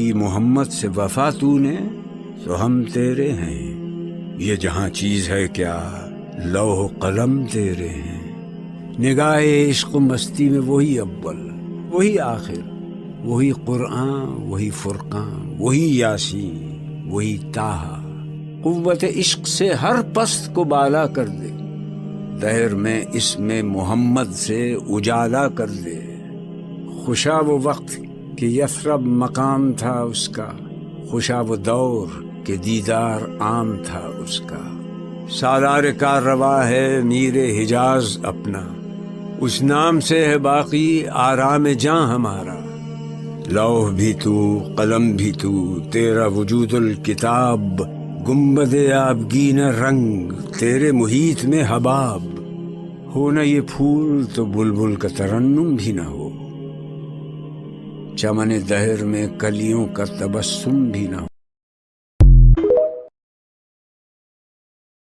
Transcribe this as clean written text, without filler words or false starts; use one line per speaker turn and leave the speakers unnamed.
کی محمد سے وفا تو نے تو ہم تیرے ہیں، یہ جہاں چیز ہے کیا لوح و قلم تیرے ہیں۔ نگاہ عشق و مستی میں وہی اول، وہی آخر، وہی قرآن، وہی فرقان، وہی یاسین، وہی طٰہٰ۔ قوت عشق سے ہر پست کو بالا کر دے، دہر میں اسم محمد سے اجالا کر دے۔ خوشا وہ وقت کہ یثرب مقام تھا اس کا، خوشا وہ دور کہ دیدار عام تھا اس کا۔ سالار کارروا ہے میر حجاز اپنا، اس نام سے ہے باقی آرام جاں ہمارا۔ لوح بھی تو قلم بھی تو، تیرا وجود الکتاب، گنبد آبگین رنگ تیرے محیط میں حباب۔ ہو نہ یہ پھول تو بلبل کا ترنم بھی نہ ہو، چمن دہر میں کلیوں کا تبسم بھی نہ ہو۔